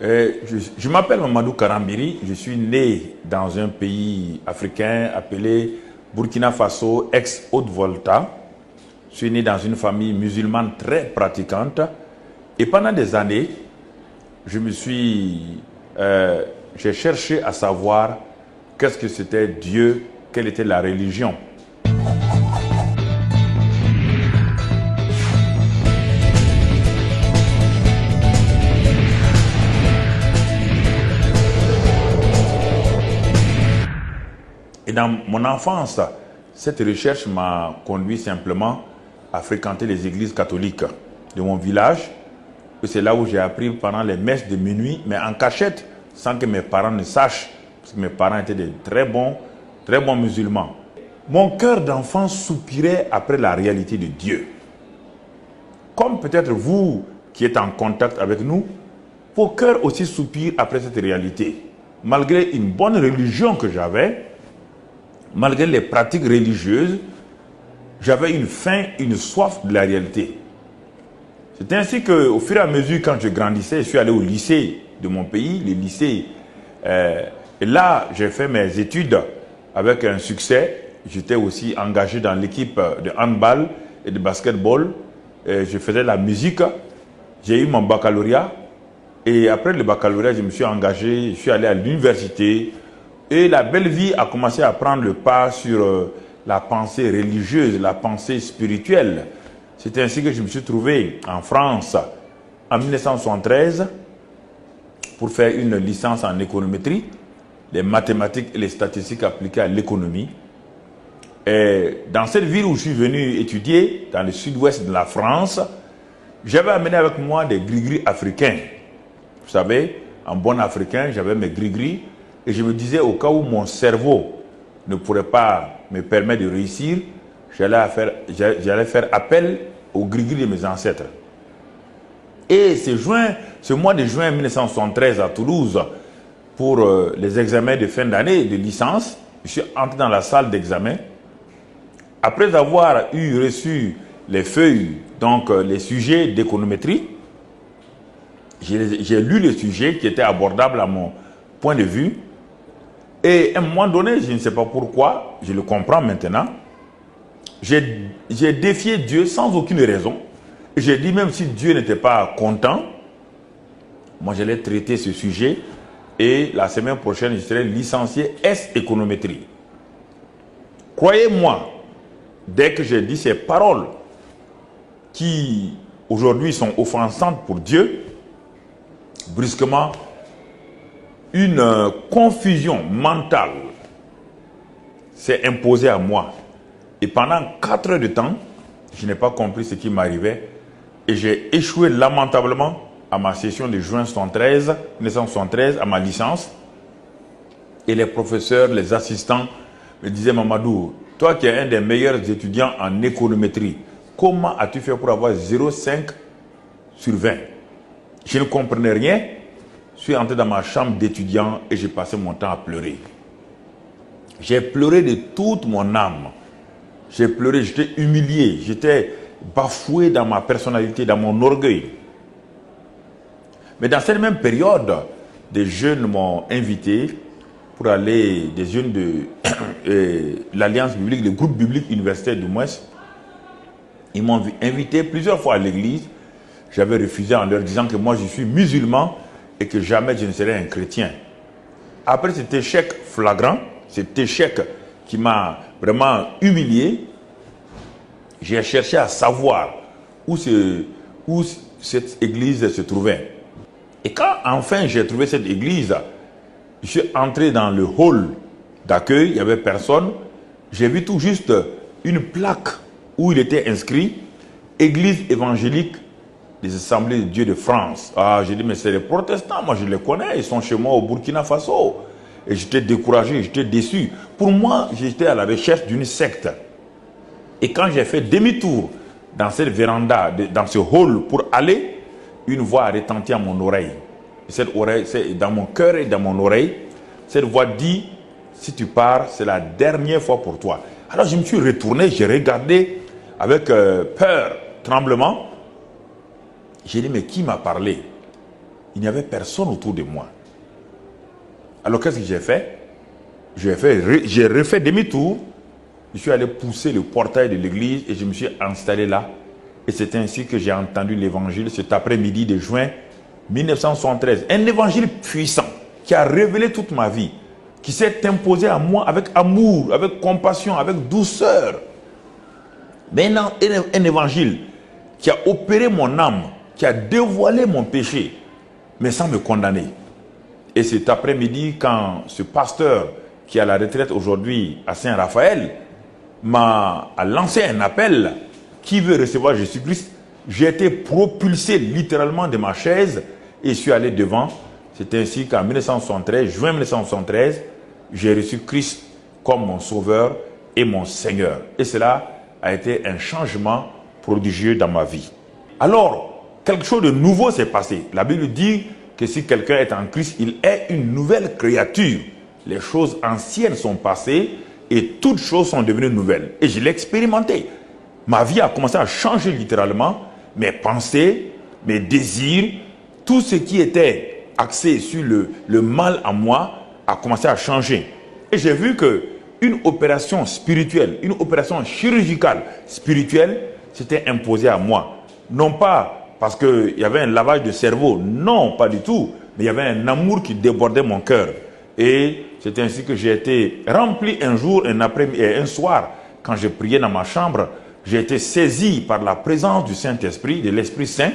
Je m'appelle Mamadou Karambiri, je suis né dans un pays africain appelé Burkina Faso, ex-Haute-Volta. Je suis né dans une famille musulmane très pratiquante et pendant des années, j'ai cherché à savoir qu'est-ce que c'était Dieu, quelle était la religion. Et dans mon enfance, cette recherche m'a conduit simplement à fréquenter les églises catholiques de mon village. C'est là où j'ai appris pendant les messes de minuit, mais en cachette, sans que mes parents ne sachent, parce que mes parents étaient de très bons musulmans. Mon cœur d'enfant soupirait après la réalité de Dieu. Comme peut-être vous qui êtes en contact avec nous, vos cœurs aussi soupirent après cette réalité. Malgré une bonne religion que j'avais, malgré les pratiques religieuses, j'avais une faim, une soif de la réalité. C'est ainsi qu'au fur et à mesure, quand je grandissais, je suis allé au lycée de mon pays, le lycée. Et là, j'ai fait mes études avec un succès. J'étais aussi engagé dans l'équipe de handball et de basketball. Et je faisais la musique. J'ai eu mon baccalauréat. Et après le baccalauréat, je me suis engagé, je suis allé à l'université. Et la belle vie a commencé à prendre le pas sur la pensée religieuse, la pensée spirituelle. C'est ainsi que je me suis trouvé en France en 1973 pour faire une licence en économétrie, les mathématiques et les statistiques appliquées à l'économie. Et dans cette ville où je suis venu étudier, dans le sud-ouest de la France, j'avais amené avec moi des gris-gris africains. Vous savez, en bon africain, j'avais mes gris-gris. Et je me disais, au cas où mon cerveau ne pourrait pas me permettre de réussir, j'allais faire appel au gris-gris de mes ancêtres. Et ce mois de juin 1973 à Toulouse, pour les examens de fin d'année de licence, je suis entré dans la salle d'examen. Après avoir reçu les feuilles, donc les sujets d'économétrie, j'ai lu les sujets qui étaient abordables à mon point de vue. Et à un moment donné, je ne sais pas pourquoi, je le comprends maintenant, j'ai défié Dieu sans aucune raison. Et j'ai dit, même si Dieu n'était pas content, moi j'allais traiter ce sujet et la semaine prochaine, je serai licencié S-économétrie. Croyez-moi, dès que j'ai dit ces paroles qui aujourd'hui sont offensantes pour Dieu, brusquement, une confusion mentale s'est imposée à moi. Et pendant 4 heures de temps, je n'ai pas compris ce qui m'arrivait. Et j'ai échoué lamentablement à ma session de juin 1973, à ma licence. Et les professeurs, les assistants me disaient, Mamadou, toi qui es un des meilleurs étudiants en économétrie, comment as-tu fait pour avoir 0,5 sur 20? Je ne comprenais rien. Je suis entré dans ma chambre d'étudiant et j'ai passé mon temps à pleurer. J'ai pleuré de toute mon âme. J'ai pleuré, j'étais humilié, j'étais bafoué dans ma personnalité, dans mon orgueil. Mais dans cette même période, des jeunes m'ont invité pour aller, des jeunes de l'Alliance biblique, le groupe biblique universitaire du Mouesse. Ils m'ont invité plusieurs fois à l'église. J'avais refusé en leur disant que moi je suis musulman et que jamais je ne serai un chrétien. Après cet échec flagrant, cet échec qui m'a vraiment humilié, j'ai cherché à savoir où cette église se trouvait. Et quand enfin j'ai trouvé cette église, je suis entré dans le hall d'accueil, il n'y avait personne. J'ai vu tout juste une plaque où il était inscrit « Église évangélique des Assemblées de Dieu de France ». Ah, j'ai dit, mais c'est les protestants, moi je les connais, ils sont chez moi au Burkina Faso. Et j'étais découragé, j'étais déçu. Pour moi, j'étais à la recherche d'une secte. Et quand j'ai fait demi-tour dans cette véranda, dans ce hall pour aller, une voix a retenti à mon oreille. Et cette oreille, c'est dans mon cœur et dans mon oreille, cette voix dit, si tu pars, c'est la dernière fois pour toi. Alors je me suis retourné, j'ai regardé avec peur, tremblement. J'ai dit, mais qui m'a parlé? il n'y avait personne autour de moi. Alors qu'est-ce que j'ai fait? J'ai refait demi-tour. Je suis allé pousser le portail de l'église et je me suis installé là. Et c'est ainsi que j'ai entendu l'évangile cet après-midi de juin 1973. Un évangile puissant qui a révélé toute ma vie, qui s'est imposé à moi avec amour, avec compassion, avec douceur. Maintenant, un évangile qui a opéré mon âme, qui a dévoilé mon péché, mais sans me condamner. Et cet après-midi, quand ce pasteur qui est à la retraite aujourd'hui à Saint-Raphaël m'a lancé un appel, qui veut recevoir Jésus-Christ, j'ai été propulsé littéralement de ma chaise et je suis allé devant. C'est ainsi qu'en 1973, juin 1973, j'ai reçu Christ comme mon sauveur et mon Seigneur. Et cela a été un changement prodigieux dans ma vie. Alors, quelque chose de nouveau s'est passé. La Bible dit que si quelqu'un est en Christ, il est une nouvelle créature. Les choses anciennes sont passées et toutes choses sont devenues nouvelles. Et je l'ai expérimenté. Ma vie a commencé à changer littéralement. Mes pensées, mes désirs, tout ce qui était axé sur le mal en moi a commencé à changer. Et j'ai vu qu'une opération spirituelle, une opération chirurgicale spirituelle s'était imposée à moi. Non pas parce qu'il y avait un lavage de cerveau, non, pas du tout. Mais il y avait un amour qui débordait mon cœur. Et c'est ainsi que j'ai été rempli un jour, un soir, quand je priais dans ma chambre. J'ai été saisi par la présence du Saint-Esprit, de l'Esprit Saint,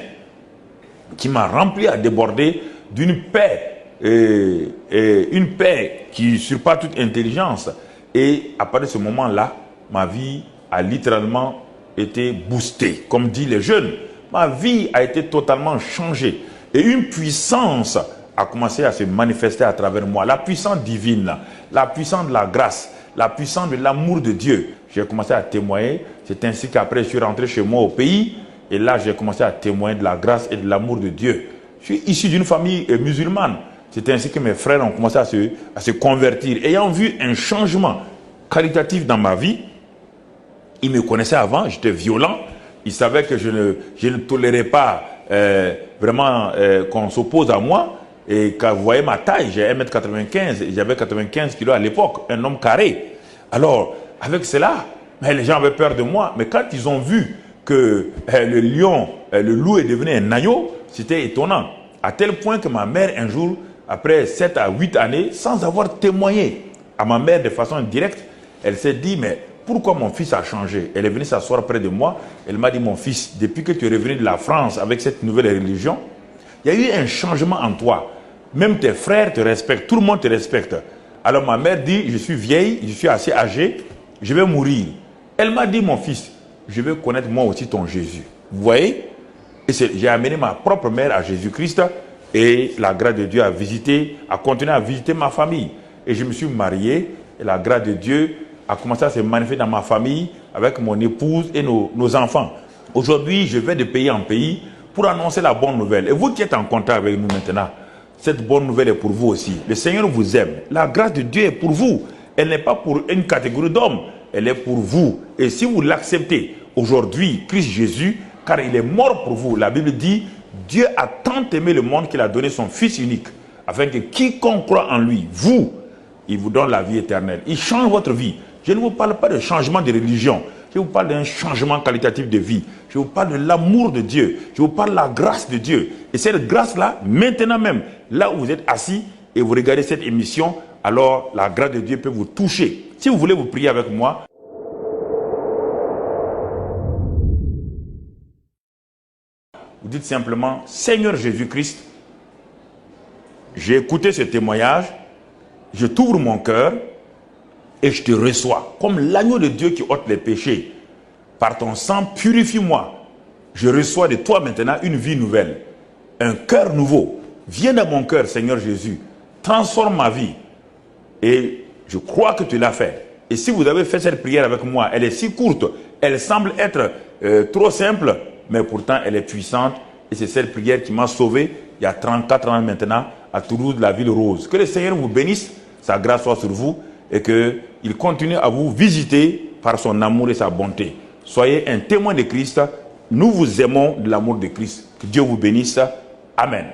qui m'a rempli à déborder d'une paix, une paix qui surpasse toute intelligence. Et à partir de ce moment-là, ma vie a littéralement été boostée. Comme disent les jeunes, ma vie a été totalement changée. Et une puissance a commencé à se manifester à travers moi. La puissance divine, la puissance de la grâce, la puissance de l'amour de Dieu. J'ai commencé à témoigner. C'est ainsi qu'après, je suis rentré chez moi au pays. Et là, j'ai commencé à témoigner de la grâce et de l'amour de Dieu. Je suis issu d'une famille musulmane. C'est ainsi que mes frères ont commencé à se convertir. Ayant vu un changement qualitatif dans ma vie, ils me connaissaient avant, j'étais violent. Ils savaient que je ne tolérais pas vraiment qu'on s'oppose à moi. Et quand vous voyez ma taille, j'ai 1m95 et j'avais 95 kg à l'époque, un homme carré. Alors, avec cela, les gens avaient peur de moi. Mais quand ils ont vu que le lion, le loup est devenu un agneau, c'était étonnant. À tel point que ma mère, un jour, après 7 à 8 années, sans avoir témoigné à ma mère de façon directe, elle s'est dit, mais pourquoi mon fils a changé? Elle est venue s'asseoir près de moi. Elle m'a dit, mon fils, depuis que tu es revenu de la France avec cette nouvelle religion, il y a eu un changement en toi. Même tes frères te respectent, tout le monde te respecte. Alors ma mère dit, je suis vieille, je suis assez âgée, je vais mourir. Elle m'a dit, mon fils, je veux connaître moi aussi ton Jésus. Vous voyez? Et j'ai amené ma propre mère à Jésus-Christ et la grâce de Dieu a continué à visiter ma famille. Et je me suis marié et la grâce de Dieu a commencé à se manifester dans ma famille avec mon épouse et nos enfants. Aujourd'hui, je vais de pays en pays pour annoncer la bonne nouvelle. Et vous qui êtes en contact avec nous maintenant, cette bonne nouvelle est pour vous aussi. Le Seigneur vous aime. La grâce de Dieu est pour vous. Elle n'est pas pour une catégorie d'hommes. Elle est pour vous. Et si vous l'acceptez aujourd'hui, Christ Jésus, car il est mort pour vous. La Bible dit, Dieu a tant aimé le monde qu'il a donné son Fils unique, afin que quiconque croit en lui, il vous donne la vie éternelle. Il change votre vie. Je ne vous parle pas de changement de religion. Je vous parle d'un changement qualitatif de vie. Je vous parle de l'amour de Dieu. Je vous parle de la grâce de Dieu. Et cette grâce-là, maintenant même, là où vous êtes assis et vous regardez cette émission, alors la grâce de Dieu peut vous toucher. Si vous voulez vous prier avec moi, vous dites simplement, Seigneur Jésus-Christ, j'ai écouté ce témoignage, je t'ouvre mon cœur et je te reçois comme l'agneau de Dieu qui ôte les péchés. Par ton sang, purifie-moi. Je reçois de toi maintenant une vie nouvelle, un cœur nouveau. Viens dans mon cœur, Seigneur Jésus. Transforme ma vie. Et je crois que tu l'as fait. Et si vous avez fait cette prière avec moi, elle est si courte, elle semble être trop simple, mais pourtant elle est puissante. Et c'est cette prière qui m'a sauvé il y a 34 ans maintenant à Toulouse, la ville rose. Que le Seigneur vous bénisse, sa grâce soit sur vous et qu'il continue à vous visiter par son amour et sa bonté. Soyez un témoin de Christ. Nous vous aimons de l'amour de Christ. Que Dieu vous bénisse. Amen.